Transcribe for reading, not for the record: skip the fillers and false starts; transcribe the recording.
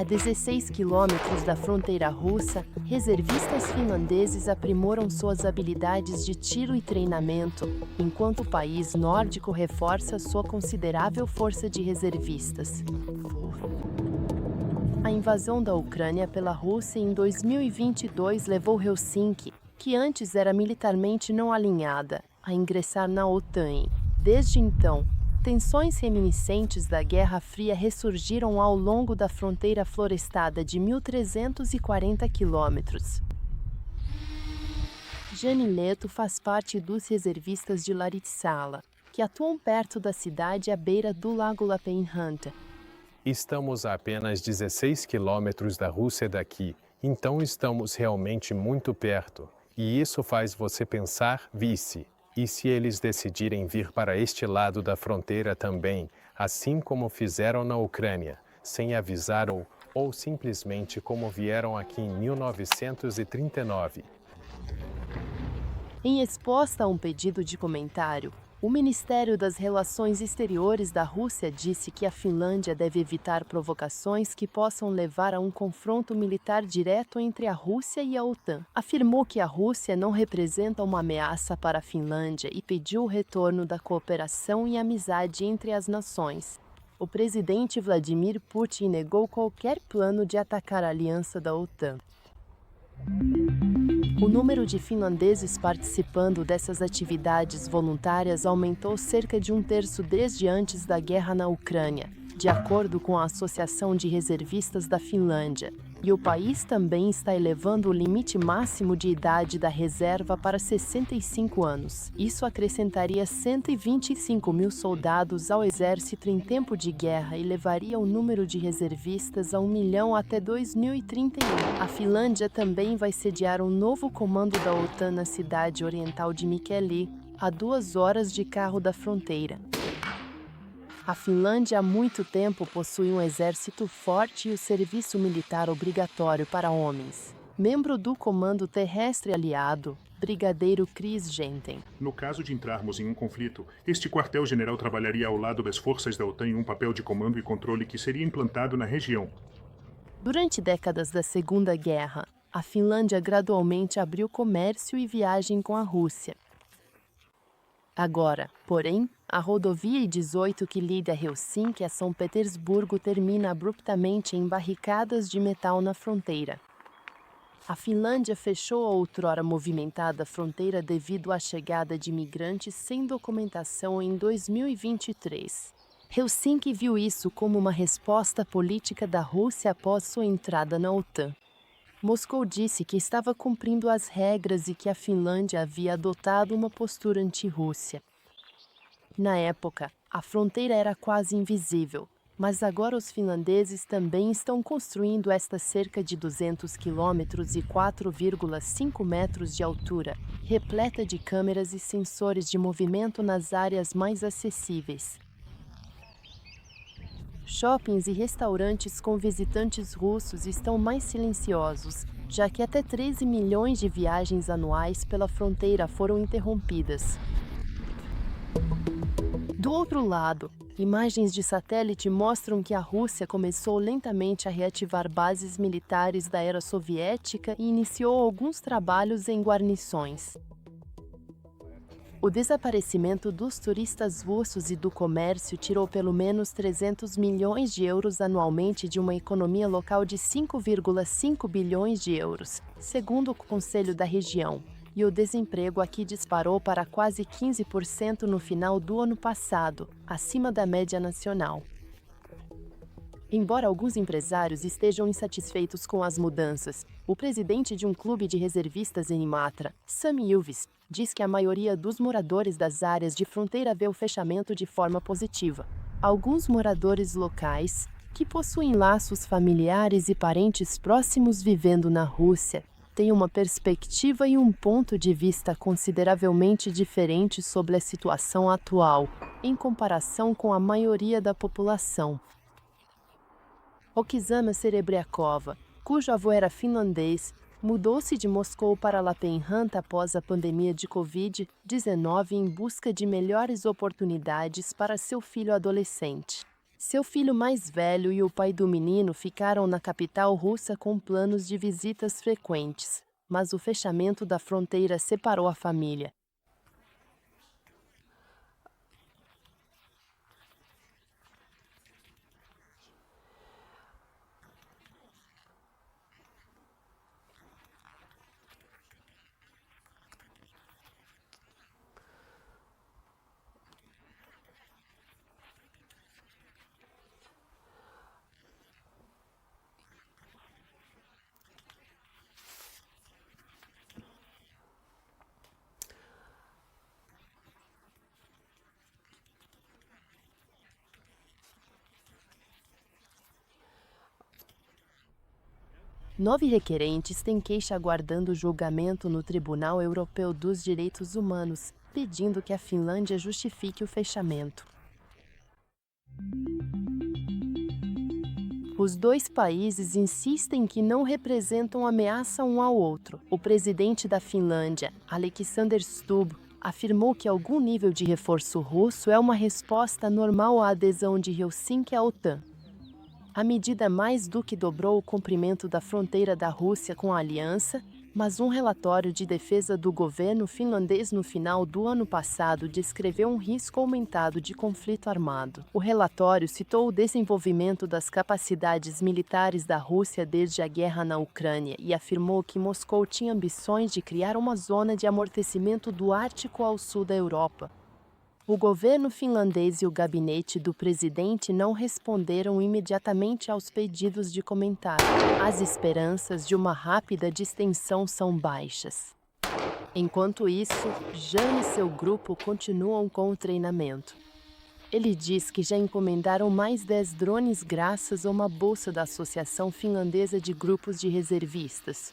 A 16 quilômetros da fronteira russa, reservistas finlandeses aprimoram suas habilidades de tiro e treinamento, enquanto o país nórdico reforça sua considerável força de reservistas. A invasão da Ucrânia pela Rússia em 2022 levou Helsinki, que antes era militarmente não alinhada, a ingressar na OTAN. Desde então, tensões reminiscentes da Guerra Fria ressurgiram ao longo da fronteira florestada de 1.340 quilômetros. Jani Leto faz parte dos reservistas de Laritsala, que atuam perto da cidade à beira do Lago Lappeenranta. Estamos a apenas 16 quilômetros da Rússia daqui, então estamos realmente muito perto. E isso faz você pensar, vice. E se eles decidirem vir para este lado da fronteira também, assim como fizeram na Ucrânia, sem avisar ou simplesmente como vieram aqui em 1939? Em resposta a um pedido de comentário, o Ministério das Relações Exteriores da Rússia disse que a Finlândia deve evitar provocações que possam levar a um confronto militar direto entre a Rússia e a OTAN. Afirmou que a Rússia não representa uma ameaça para a Finlândia e pediu o retorno da cooperação e amizade entre as nações. O presidente Vladimir Putin negou qualquer plano de atacar a aliança da OTAN. O número de finlandeses participando dessas atividades voluntárias aumentou cerca de 1/3 desde antes da guerra na Ucrânia, de acordo com a Associação de Reservistas da Finlândia. E o país também está elevando o limite máximo de idade da reserva para 65 anos. Isso acrescentaria 125 mil soldados ao exército em tempo de guerra e levaria o número de reservistas a 1 milhão até 2031. A Finlândia também vai sediar um novo comando da OTAN na cidade oriental de Mikkeli, a 2 horas de carro da fronteira. A Finlândia há muito tempo possui um exército forte e o serviço militar obrigatório para homens. Membro do Comando Terrestre Aliado, Brigadeiro Chris Genten. No caso de entrarmos em um conflito, este quartel-general trabalharia ao lado das forças da OTAN em um papel de comando e controle que seria implantado na região. Durante décadas da Segunda Guerra, a Finlândia gradualmente abriu comércio e viagem com a Rússia. Agora, porém, a rodovia I-18 que liga Helsinki a São Petersburgo termina abruptamente em barricadas de metal na fronteira. A Finlândia fechou a outrora movimentada fronteira devido à chegada de imigrantes sem documentação em 2023. Helsinki viu isso como uma resposta política da Rússia após sua entrada na OTAN. Moscou disse que estava cumprindo as regras e que a Finlândia havia adotado uma postura anti-Rússia. Na época, a fronteira era quase invisível, mas agora os finlandeses também estão construindo esta cerca de 200 quilômetros e 4,5 metros de altura, repleta de câmeras e sensores de movimento nas áreas mais acessíveis. Shoppings e restaurantes com visitantes russos estão mais silenciosos, já que até 13 milhões de viagens anuais pela fronteira foram interrompidas. Do outro lado, imagens de satélite mostram que a Rússia começou lentamente a reativar bases militares da era soviética e iniciou alguns trabalhos em guarnições. O desaparecimento dos turistas russos e do comércio tirou pelo menos 300 milhões de euros anualmente de uma economia local de 5,5 bilhões de euros, segundo o Conselho da Região, e o desemprego aqui disparou para quase 15% no final do ano passado, acima da média nacional. Embora alguns empresários estejam insatisfeitos com as mudanças, o presidente de um clube de reservistas em Imatra, Sami Ilves, diz que a maioria dos moradores das áreas de fronteira vê o fechamento de forma positiva. Alguns moradores locais, que possuem laços familiares e parentes próximos vivendo na Rússia, têm uma perspectiva e um ponto de vista consideravelmente diferentes sobre a situação atual, em comparação com a maioria da população. Oksana Serebriakova, cujo avô era finlandês, mudou-se de Moscou para Lappeenranta após a pandemia de Covid-19 em busca de melhores oportunidades para seu filho adolescente. Seu filho mais velho e o pai do menino ficaram na capital russa com planos de visitas frequentes, mas o fechamento da fronteira separou a família. Nove requerentes têm queixa aguardando julgamento no Tribunal Europeu dos Direitos Humanos, pedindo que a Finlândia justifique o fechamento. Os dois países insistem que não representam ameaça um ao outro. O presidente da Finlândia, Alexander Stubb, afirmou que algum nível de reforço russo é uma resposta normal à adesão de Helsinki à OTAN. A medida mais do que dobrou o comprimento da fronteira da Rússia com a aliança, mas um relatório de defesa do governo finlandês no final do ano passado descreveu um risco aumentado de conflito armado. O relatório citou o desenvolvimento das capacidades militares da Rússia desde a guerra na Ucrânia e afirmou que Moscou tinha ambições de criar uma zona de amortecimento do Ártico ao sul da Europa. O governo finlandês e o gabinete do presidente não responderam imediatamente aos pedidos de comentário. As esperanças de uma rápida distensão são baixas. Enquanto isso, Jan e seu grupo continuam com o treinamento. Ele diz que já encomendaram mais 10 drones graças a uma bolsa da Associação Finlandesa de Grupos de Reservistas.